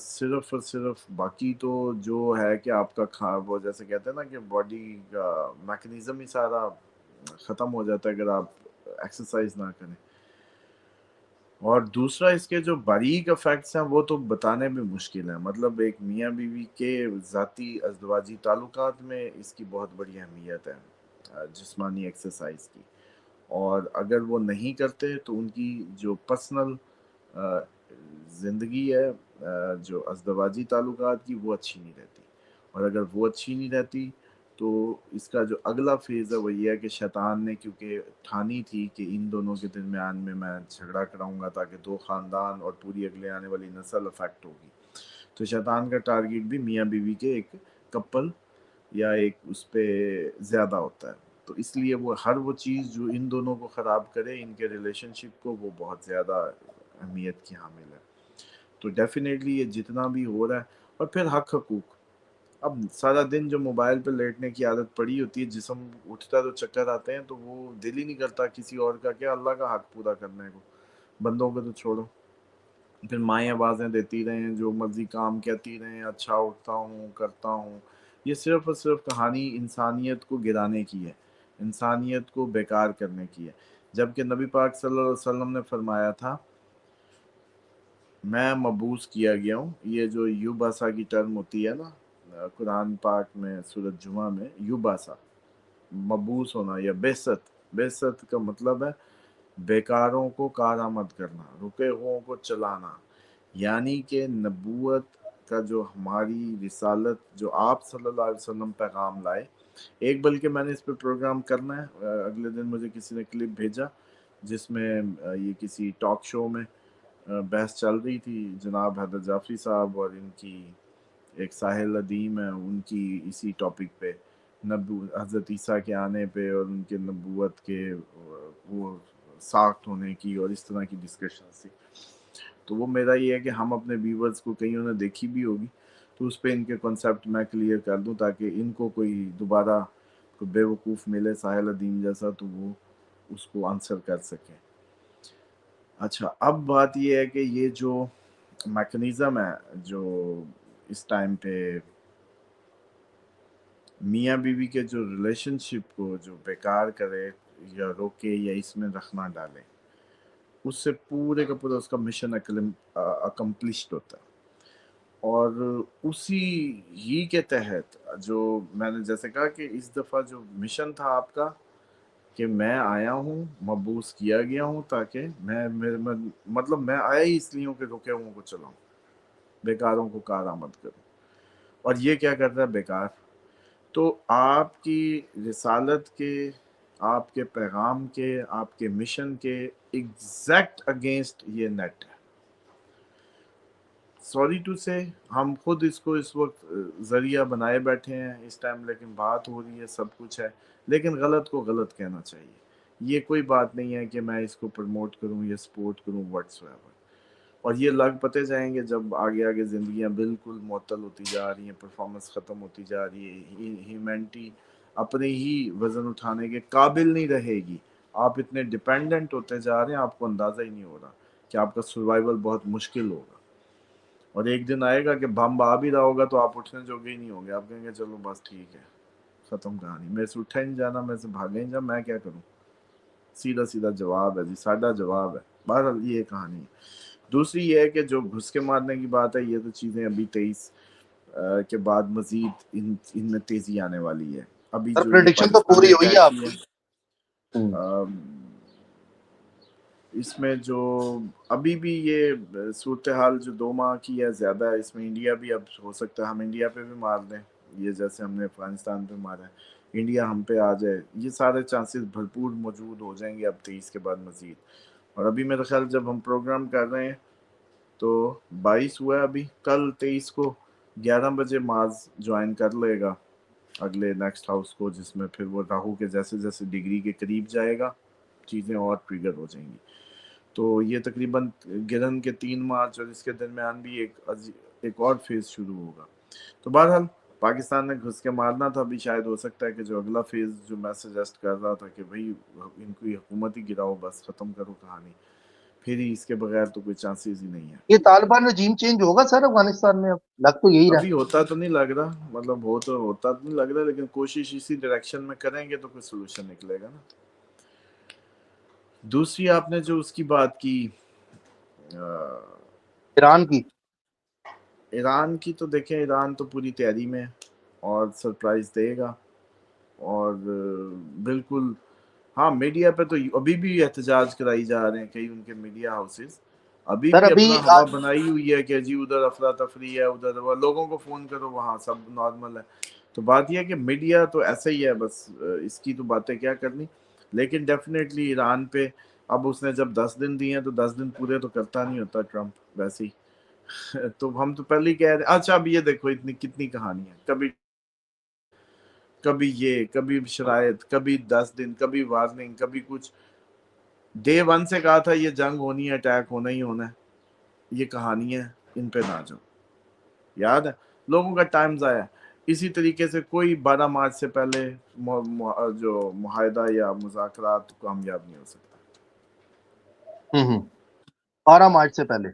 صرف اور صرف باقی تو جو ہے کہ آپ کا وہ جیسے کہتے ہیں نا کہ باڈی کا میکنزم ہی سارا ختم ہو جاتا ہے اگر آپ ایکسرسائز نہ کریں. اور دوسرا اس کے جو باریک افیکٹس ہیں وہ تو بتانے بھی مشکل ہیں. مطلب ایک میاں بیوی کے ذاتی ازدواجی تعلقات میں اس کی بہت بڑی اہمیت ہے جسمانی ایکسرسائز کی. اور اگر وہ نہیں کرتے تو ان کی جو پرسنل زندگی ہے جو ازدواجی تعلقات کی وہ اچھی نہیں رہتی. اور اگر وہ اچھی نہیں رہتی تو اس کا جو اگلا فیز ہے وہ یہ ہے کہ شیطان نے کیونکہ ٹھانی تھی کہ ان دونوں کے درمیان میں جھگڑا کراؤں گا تاکہ دو خاندان اور پوری اگلے آنے والی نسل افیکٹ ہوگی. تو شیطان کا ٹارگیٹ بھی میاں بیوی کے ایک کپل یا ایک اس پہ زیادہ ہوتا ہے. تو اس لیے وہ ہر وہ چیز جو ان دونوں کو خراب کرے ان کے ریلیشن شپ کو وہ بہت زیادہ اہمیت کی حامل ہے. تو ڈیفینیٹلی یہ جتنا بھی ہو رہا ہے. اور پھر حق حقوق. اب سارا دن جو موبائل پہ لیٹنے کی عادت پڑی ہوتی ہے جسم اٹھتا تو چکر آتے ہیں تو وہ دل ہی نہیں کرتا کسی اور کا کیا اللہ کا حق پورا کرنے کو. بندوں کو تو چھوڑو. پھر مائیں آوازیں دیتی رہیں جو مرضی کام کہتی رہیں اچھا اٹھتا ہوں کرتا ہوں. یہ صرف اور صرف کہانی انسانیت کو گرانے کی ہے, انسانیت کو بیکار کرنے کی ہے. جبکہ نبی پاک صلی اللہ علیہ وسلم نے فرمایا تھا میں مبعوث کیا گیا ہوں. یہ جو یوباسا کی ٹرم ہوتی ہے نا قرآن پاک میں سورۃ جمعہ میں یوباسا مبعوث ہونا یا بعثت. بعثت کا مطلب ہے بیکاروں کو کارآمد کرنا, رکے ہوئوں کو چلانا. یعنی کہ نبوت کا جو ہماری رسالت جو آپ صلی اللہ علیہ وسلم پیغام لائے ایک, بلکہ میں نے اس پہ پروگرام کرنا ہے. اگلے دن مجھے کسی نے کلپ بھیجا جس میں یہ کسی ٹاک شو میں بحث چل رہی تھی. جناب حیدر جعفری صاحب اور ان کی ایک ساحل ادیم ہے ان کی اسی ٹاپک پہ حضرت عیسیٰ کے آنے پہ اور ان کے نبوت کے وہ ساخت ہونے کی اور اس طرح کی ڈسکشن تھی. تو وہ میرا یہ ہے کہ ہم اپنے ویورز کو کہیں انہیں دیکھی بھی ہوگی تو اس پہ ان کے کنسیپٹ میں کلیئر کر دوں تاکہ ان کو کوئی دوبارہ کوئی بے وقوف ملے ساحل ادیم جیسا تو وہ اس کو آنسر کر سکیں. اچھا اب بات یہ ہے کہ یہ جو میکنزم ہے جو اس ٹائم پہ میاں بیوی کے جو ریلیشن شپ کو جو بیکار کرے یا روکے یا اس میں رکھنا ڈالے اس سے پورے کا پورا اس کا مشن اکمپلشڈ ہوتا ہے. اور اسی ہی کے تحت جو میں نے جیسے کہا کہ اس دفعہ جو مشن تھا آپ کا کہ میں آیا ہوں مبعوث کیا گیا ہوں تاکہ مطلب میں آیا ہی اس لیے ہوں کہ رکے ہوں کو چلاؤں, بیکاروں کو کارآمد کروں. اور یہ کیا کرتا ہے بیکار. تو آپ کی رسالت کے آپ کے پیغام کے آپ کے مشن کے ایگزیکٹ اگینسٹ یہ نیٹ ہے. سوری ٹو سے ہم خود اس کو اس وقت ذریعہ بنائے بیٹھے ہیں اس ٹائم, لیکن بات ہو رہی ہے سب کچھ ہے لیکن غلط کو غلط کہنا چاہیے. یہ کوئی بات نہیں ہے کہ میں اس کو پروموٹ کروں یا سپورٹ کروں واٹس ایور. اور یہ لگ پتے جائیں گے جب آگے آگے زندگیاں بالکل معطل ہوتی جا رہی ہیں, پرفارمنس ختم ہوتی جا رہی ہے, ہیومینٹی اپنے ہی وزن اٹھانے کے قابل نہیں رہے گی. آپ اتنے ڈیپینڈنٹ ہوتے جا رہے ہیں آپ کو اندازہ ہی نہیں ہو رہا کہ آپ کا سروائیول بہت مشکل ہوگا. اور ایک دن آئے گا کہ بم آ بھی رہا ہوگا تو آپ اٹھنے جوگے ہی نہیں ہوں گے. آپ کہیں گے چلو بس ٹھیک ہے ختم کہانی, میرے سے اٹھا ہی نہیں جانا, میرے سے بھاگا ہی نہیں جانا, میں کیا کروں. سیدھا سیدھا جواب ہے جی, سادہ جواب ہے. بہرحال یہ کہانی ہے. دوسری یہ ہے کہ جو گھس کے مارنے کی بات ہے یہ تو چیزیں ابھی 23 کے بعد مزید ان میں تیزی آنے والی ہے. ابھی جو یہ پریڈکشن تو پاکستانی پوری ہوئی ہے آپ اٹیک کی. ہے اس میں جو ابھی بھی یہ صورتحال جو 2 ماہ کی ہے زیادہ ہے. اس میں انڈیا بھی اب ہو سکتا ہے ہم انڈیا پہ بھی مار دیں یہ جیسے ہم نے افغانستان پہ مارا ہے, انڈیا ہم پہ آ جائے. یہ سارے چانسز بھرپور موجود ہو جائیں گے اب 23 کے بعد مزید. اور ابھی میرا خیال جب ہم پروگرام کر رہے ہیں تو 22 ہوا ہے ابھی, کل 23 کو 11 بجے مارز جوائن کر لے گا اگلے نیکسٹ ہاؤس کو, جس میں پھر وہ راہو کے جیسے جیسے ڈگری کے قریب جائے گا چیزیں اور ٹریگر ہو جائیں گی. تو یہ تقریباً گرہن کے 3 مارچ اور اس کے درمیان بھی ایک اور فیز شروع ہوگا. تو بہرحال پاکستان نے گھس کے مارنا تھا. ابھی شاید ہو سکتا ہے کہ جو اگلا فیز جو میں سجیسٹ کر رہا تھا کہ بھئی ان کو حکومت ہی گراؤ, بس ختم کرو کہانی, پھر ہی اس کے بغیر تو کوئی چانسز ہی نہیں ہے. یہ طالبان رجیم چینج ہوگا سر افغانستان میں؟ اب لگ تو یہی رہا. ابھی ہوتا تو نہیں لگ رہا, مطلب ہوتا تو نہیں لگ رہا, لیکن کوشش اسی ڈائریکشن میں کریں گے تو کوئی سولوشن نکلے گا نا. دوسری آپ نے جو اس کی بات کی ایران کی, ایران کی, تو دیکھیں ایران تو پوری تیاری میں ہے اور سرپرائز دے گا. اور بالکل ہاں, میڈیا پہ تو ابھی بھی احتجاج کرائی جا رہے ہیں کئی ان کے میڈیا ہاؤسز, ابھی سر بھی ابھی اپنا ہوا بنائی ہوئی ہے کہ جی ادھر افراتفری ہے, ادھر لوگوں کو فون کرو وہاں سب نارمل ہے. تو بات یہ ہے کہ میڈیا تو ایسا ہی ہے, بس اس کی تو باتیں کیا کرنی. لیکن ڈیفینیٹلی ایران پہ اب اس نے جب 10 دن دیے ہیں تو 10 دن پورے تو کرتا نہیں ہوتا ٹرمپ ویسے ہی. تو ہم تو پہلے ہی کہہ رہے ہیں. اچھا اب یہ دیکھو اتنی کتنی کہانی ہے, کبھی یہ, کبھی شرائط, کبھی 10 دن, کبھی وارننگ, کبھی کچھ. ڈے 1 سے کہا تھا یہ جنگ ہونی ہے, اٹیک ہونا ہی ہونا ہے. یہ کہانی ہے, ان پہ نہ جاؤ. یاد ہے لوگوں کا ٹائم ضائع. اسی طریقے سے کوئی 12 مارچ سے پہلے جو معاہدہ یا مذاکرات کامیاب نہیں ہو سکتا. 12 مارچ سے پہلے,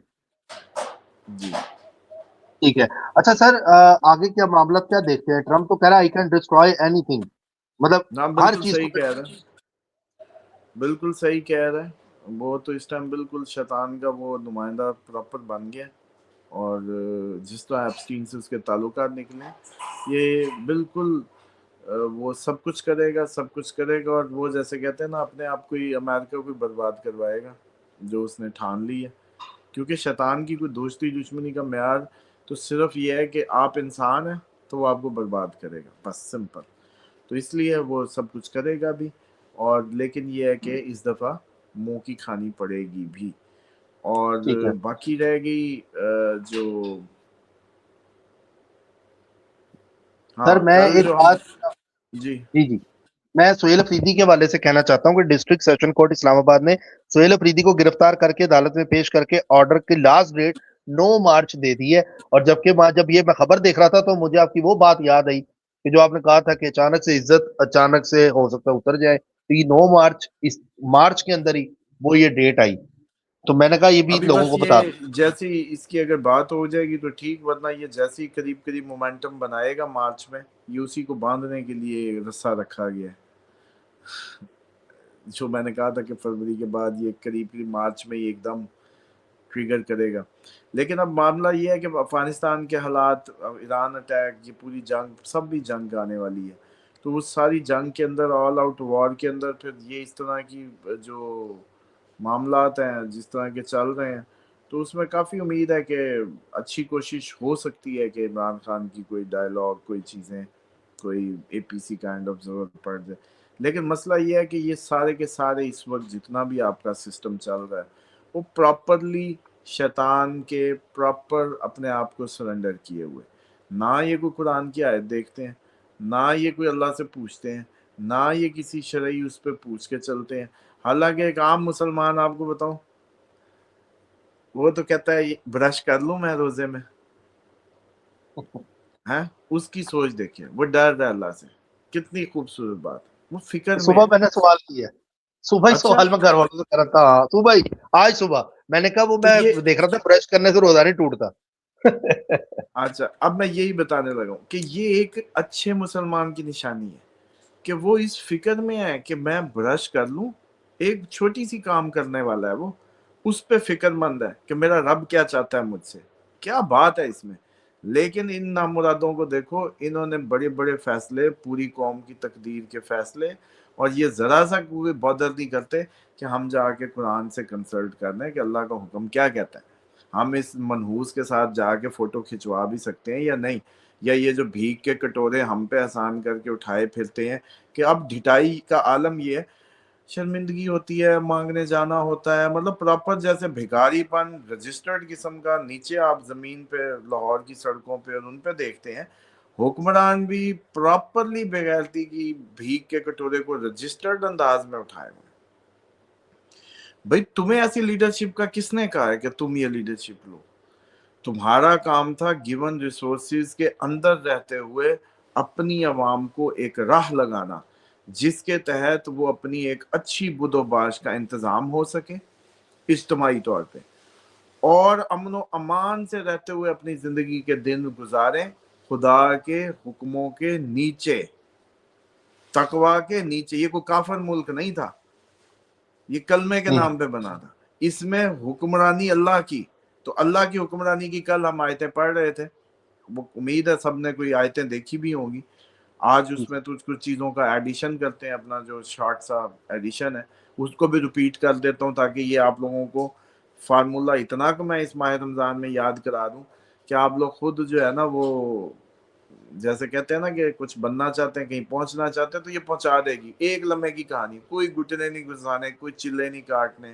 جی ٹھیک ہے. اچھا سر, آگے کیا معاملہ کیا دیکھتے ہیں؟ ٹرمپ تو کہہ رہا ہے I can destroy anything, مطلب نا, ہر بالکل چیز صحیح کو. کہہ رہے ہیں, بالکل صحیح کہہ رہے ہیں. وہ تو اس ٹائم بالکل شیطان کا وہ نمائندہ پراپر بن گیا. اور جس طرح ایپسٹین سے اس کے تعلقات نکلے, یہ بالکل وہ سب کچھ کرے گا, سب کچھ کرے گا. اور وہ جیسے کہتے ہیں نا, اپنے آپ کو ہی امریکہ کو برباد کروائے گا جو اس نے ٹھان لی ہے. کیونکہ شیطان کی کوئی دوستی دشمنی کا معیار تو صرف یہ ہے کہ آپ انسان ہیں تو وہ آپ کو برباد کرے گا, بس سمپل. تو اس لیے وہ سب کچھ کرے گا بھی. اور لیکن یہ ہے کہ اس دفعہ منہ کی کھانی پڑے گی بھی. اور ٹھیک ہے باقی رہ گئی جو سر, ہاں میں کل ایک جو ہم بات, جی جی میں سہیل افریدی کے حوالے سے کہنا چاہتا ہوں کہ ڈسٹرکٹ سیشن کورٹ اسلام آباد نے سہیل افریدی کو گرفتار کر کے عدالت میں پیش کر کے آرڈر کی لاسٹ ڈیٹ 9 مارچ دے دی ہے. اور جبکہ جب یہ میں خبر دیکھ رہا تھا تو مجھے آپ کی وہ بات یاد آئی کہ جو آپ نے کہا تھا کہ اچانک سے عزت اچانک سے ہو سکتا ہے اتر جائے, تو یہ 9 مارچ اس مارچ کے اندر ہی وہ یہ ڈیٹ آئی. تو میں نے کہا یہ بھی ابھی لوگوں بس کو بتا یہ جیسی اس کی اگر بات ہو جائے گی تو ٹھیک, ورنہ یہ جیسی قریب قریب مومنٹم بنائے گا مارچ میں, یہ اسی کو باندھنے کے لیے رسا رکھا گیا ہے. جو میں نے کہا تھا کہ فروری کے بعد یہ قریب قریب مارچ میں یہ ایک دم ٹریگر کرے گا. لیکن اب معاملہ یہ ہے کہ افغانستان کے حالات, ایران اٹیک, یہ پوری جنگ, سب بھی جنگ آنے والی ہے. تو اس ساری جنگ کے اندر, آل آؤٹ وار کے اندر, پھر یہ اس طرح کی جو معاملات ہیں جس طرح کے چل رہے ہیں, تو اس میں کافی امید ہے کہ اچھی کوشش ہو سکتی ہے کہ عمران خان کی کوئی ڈائلاگ, کوئی چیزیں, کوئی اے پی سی کائنڈ آف ضرورت پڑ جائے. لیکن مسئلہ یہ ہے کہ یہ سارے کے سارے اس وقت جتنا بھی آپ کا سسٹم چل رہا ہے وہ پراپرلی شیطان کے پراپر اپنے آپ کو سرنڈر کیے ہوئے. نہ یہ کوئی قرآن کی آیت دیکھتے ہیں, نہ یہ کوئی اللہ سے پوچھتے ہیں, نہ یہ کسی شرعی اس پہ پوچھ کے چلتے ہیں. حالانکہ ایک عام مسلمان آپ کو بتاؤں, وہ تو کہتا ہے برش کر لوں میں روزے میں, ہیں اس کی سوچ دیکھیے, وہ ڈر رہا ہے اللہ سے. کتنی خوبصورت بات, وہ فکر میں صبح ہے. میں نے سوال کیا, صبح ہی اچھا سوال میں گھر والوں سے کر رہا تھا. صبح ہی, آج صبح میں نے کہا وہ تو میں یہ دیکھ رہا تھا برش کرنے سے روزہ نہیں ٹوٹتا. اچھا, اب میں یہی بتانے لگا ہوں کہ یہ ایک اچھے مسلمان کی نشانی ہے کہ وہ اس فکر میں ہے کہ میں برش کر لوں. ایک چھوٹی سی کام کرنے والا ہے وہ, اس پہ فکر مند ہے کہ میرا رب کیا چاہتا ہے مجھ سے. کیا بات ہے اس میں. لیکن ان نامرادوں کو دیکھو, انہوں نے بڑے بڑے فیصلے, پوری قوم کی تقدیر کے فیصلے, اور یہ ذرا سا کوئی بادر نہیں کرتے کہ ہم جا کے قرآن سے کنسلٹ کرنا ہے کہ اللہ کا حکم کیا کہتا ہے. ہم اس منحوس کے ساتھ جا کے فوٹو کھنچوا بھی سکتے ہیں یا نہیں, یا یہ جو بھیک کے کٹورے ہم پہ آسان کر کے اٹھائے پھرتے ہیں کہ اب ڈھٹائی کا عالم یہ ہے, شرمندگی ہوتی ہے, مانگنے جانا ہوتا ہے, مطلب پراپر جیسے بھکاری پن رجسٹرڈ قسم کا. نیچے آپ زمین پہ لاہور کی سڑکوں پہ اور ان پہ دیکھتے ہیں حکمران بھی پراپرلی بغیرتی کی بھیک کے کٹورے کو رجسٹرڈ انداز میں اٹھائے ہوئے. بھئی تمہیں ایسی لیڈرشپ کا کس نے کہا ہے کہ تم یہ لیڈرشپ لو؟ تمہارا کام تھا گیون ریسورسز کے اندر رہتے ہوئے اپنی عوام کو ایک راہ لگانا جس کے تحت وہ اپنی ایک اچھی بدو باش کا انتظام ہو سکے. اجتماعی طور پہ، اور امن و امان سے رہتے ہوئے اپنی زندگی کے دن گزاریں خدا کے حکموں کے نیچے، تقوی کے نیچے۔ یہ کوئی کافر ملک نہیں تھا، یہ کلمے کے نام پہ بنا تھا، اس میں حکمرانی اللہ کی۔ تو اللہ کی حکمرانی کی کل ہم آیتیں پڑھ رہے تھے، وہ امید ہے سب نے کوئی آیتیں دیکھی بھی ہوں گی۔ آج اس میں کچھ چیزوں کا ایڈیشن کرتے ہیں، اپنا جو شارٹ سا ایڈیشن ہے اس کو بھی ریپیٹ کر دیتا ہوں تاکہ یہ آپ لوگوں کو فارمولہ اتنا کہ میں اس ماہ رمضان میں یاد کرا دوں کہ آپ لوگ خود جو ہے نا وہ جیسے کہتے ہیں نا کہ کچھ بننا چاہتے ہیں، کہیں پہنچنا چاہتے ہیں تو یہ پہنچا دے گی۔ ایک لمحے کی کہانی، کوئی گھٹنے نہیں گزانے، کوئی چلے نہیں کاٹنے،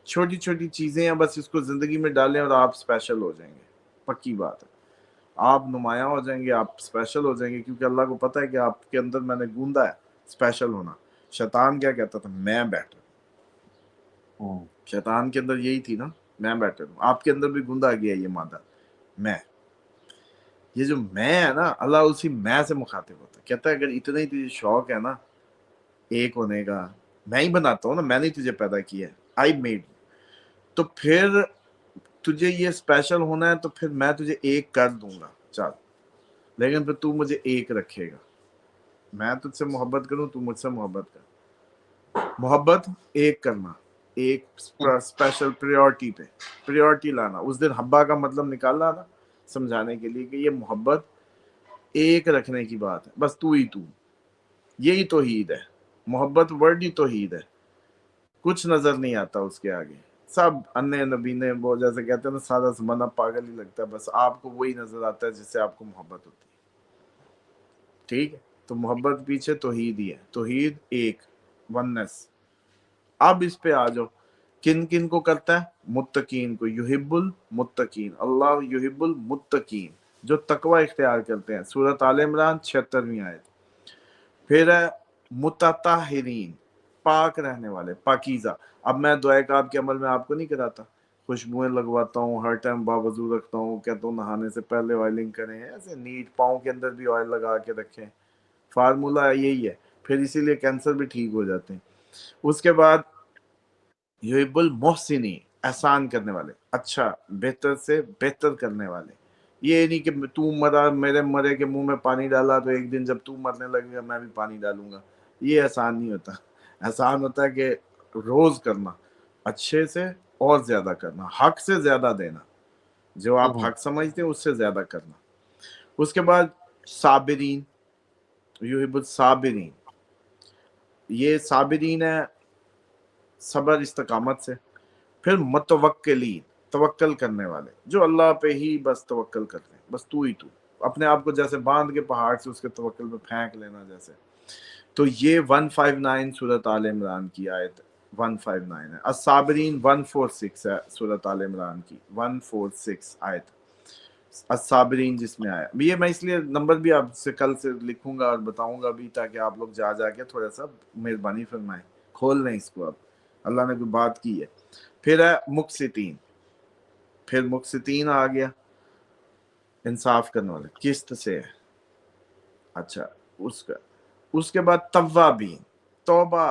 چھوٹی چھوٹی چیزیں ہیں، بس اس کو زندگی میں ڈالیں اور آپ اسپیشل ہو جائیں گے۔ پکی بات ہے، آپ نمایاں ہو جائیں گے، آپ اسپیشل ہو جائیں گے، کیونکہ اللہ کو پتہ ہے کہ آپ کے اندر میں نے گوندا ہے اسپیشل ہونا۔ شیطان کیا کہتا تھا؟ میں بیٹر ہوں۔ شیطان کے اندر یہی تھی نا، میں بیٹر ہوں۔ آپ کے اندر بھی گوندا گیا یہ مادہ، میں۔ یہ جو میں ہے نا، اللہ اسی میں سے مخاطب ہوتا ہے، کہتا ہے اگر اتنا ہی تجھے شوق ہے نا ایک ہونے کا، میں ہی بناتا ہوں نا، میں نے تجھے پیدا کیا ہے، آئی میڈ، تو پھر تجھے یہ اسپیشل ہونا ہے تو پھر میں تجھے ایک کر دوں گا، چل، لیکن پھر تو مجھے ایک رکھے گا۔ میں تجھ سے محبت کروں، تو مجھ سے محبت کر۔ محبت ایک کرنا، ایک اسپیشل پریورٹی پہ پریورٹی لانا۔ اس دن حبا کا مطلب نکالا نا سمجھانے کے لیے کہ یہ محبت ایک رکھنے کی بات ہے، بس تو ہی تو، یہی توحید ہے۔ محبت ورڈ ہی توحید ہے، کچھ نظر نہیں آتا اس کے آگے، سب انے نبینے، وہ جیسے کہتے ہیں نا سارا زمانہ پاگل ہی لگتا ہے، بس آپ کو وہی نظر آتا ہے جس سے آپ کو محبت ہوتی ہے۔ ٹھیک ہے، تو محبت پیچھے توحید ہی ہے، توحید ایک، وننس۔ اب اس پہ آ جاؤ، کن کن کو کرتا ہے؟ متقین کو، یحب المتقین، اللہ یحب المتقین، جو تقوی اختیار کرتے ہیں۔ سورۃ آل عمران 76ویں آیت۔ پھر ہے متطہرین، پاک رہنے والے، پاکیزہ۔ اب میں دعائے کعب کے عمل میں آپ کو نہیں کراتا، خوشبوئیں لگواتا ہوں، ہر ٹائم باوضو رکھتا ہوں، کہتا ہوں نہانے سے پہلے آئلنگ کریں، ایسے نیٹ، پاؤں کے اندر بھی آئل لگا کے رکھیں، فارمولہ یہی ہے، پھر اسی لیے کینسر بھی ٹھیک ہو جاتے ہیں۔ اس کے بعد یحب المحسنین، احسان کرنے والے، اچھا بہتر سے بہتر کرنے والے۔ یہ نہیں کہ تو مرا، میرے مرے کے منہ میں پانی ڈالا تو ایک دن جب تو مرنے لگے گا میں بھی پانی ڈالوں گا، یہ احسان نہیں ہوتا۔ احسان ہوتا ہے کہ روز کرنا، اچھے سے اور زیادہ کرنا، حق سے زیادہ دینا، جو آپ حق سمجھتے ہیں اس سے زیادہ کرنا۔ اس کے بعد صابرین، یحب الصابرین، یہ صابرین ہے صبر استقامت سے۔ پھر متوکلین، توکل کرنے والے، جو اللہ پہ ہی بس توکل کرتے ہیں، بس تو ہی تو، اپنے آپ کو جیسے باندھ کے پہاڑ سے اس کے توکل پہ پھینک لینا جیسے۔ تو یہ 159 سورۃ آل عمران کی آیت 159 ہے۔ الصابرین 146 ہے سورۃ آل عمران کی 146 آیت، الصابرین جس میں آیا۔ یہ میں اس لیے نمبر بھی آپ سے کل سے لکھوں گا اور بتاؤں گا بھی، تاکہ آپ لوگ جا کے تھوڑا سا مہربانی فرمائیں، کھول لیں اس کو، اب اللہ نے کوئی بات کی ہے۔ پھر ہے مقسطین، پھر مقسطین آ گیا، انصاف کرنے والے، قسط سے ہے۔ اچھا، اس کے بعد توابین، توبہ،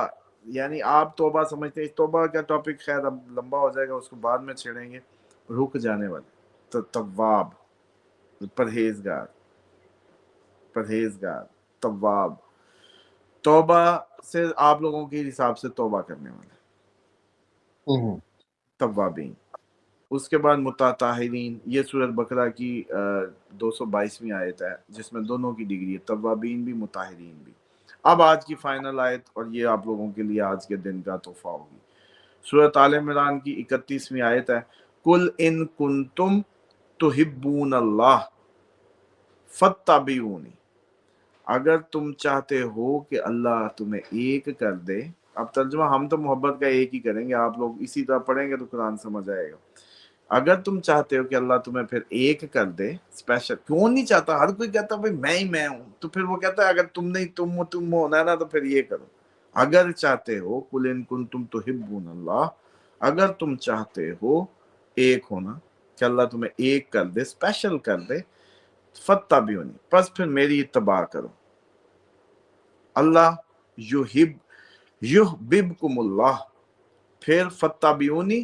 یعنی آپ توبہ سمجھتے ہیں، توبہ کا ٹاپک خیر اب لمبا ہو جائے گا، اس کو بعد میں چھیڑیں گے۔ رک جانے والے، تو تواب، پرہیزگار، پرہیزگار، تواب، توبہ سے آپ لوگوں کے حساب سے توبہ کرنے والے، توابین۔ اس کے بعد متطہرین، یہ سورۃ بقرہ کی 222ویں آیت ہے، جس میں دونوں کی ڈگری ہے، توابین بھی مطہرین بھی۔ اب آج کی فائنل آیت، اور یہ آپ لوگوں کے لیے آج کے دن کا تحفہ ہوگی، سورۃ آل عمران کی 31ویں آیت ہے، قل ان کنتم تحبون اللہ فاتبعونی، اگر تم چاہتے ہو کہ اللہ تمہیں ایک کر دے۔ اب ترجمہ ہم تو محبت کا ایک ہی کریں گے، آپ لوگ اسی طرح پڑھیں گے تو قرآن سمجھ آئے گا۔ اگر تم چاہتے ہو کہ اللہ تمہیں پھر ایک کر دے، اسپیشل، کون نہیں چاہتا؟ ہر کوئی کہتا بھائی میں ہی میں ہوں، تو پھر وہ کہتا ہے اگر تم نہیں تم ہونا ہے نا تو پھر یہ کرو۔ اگر چاہتے ہو، قل ان کنتم تحبون اللہ، اگر تم چاہتے ہو ایک ہونا، کہ اللہ تمہیں ایک کر دے، اسپیشل کر دے، فاتبعونی، پس پھر میری اتباع کرو۔ اللہ یحببکم اللہ، پھر فاتبعونی،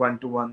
1 to 1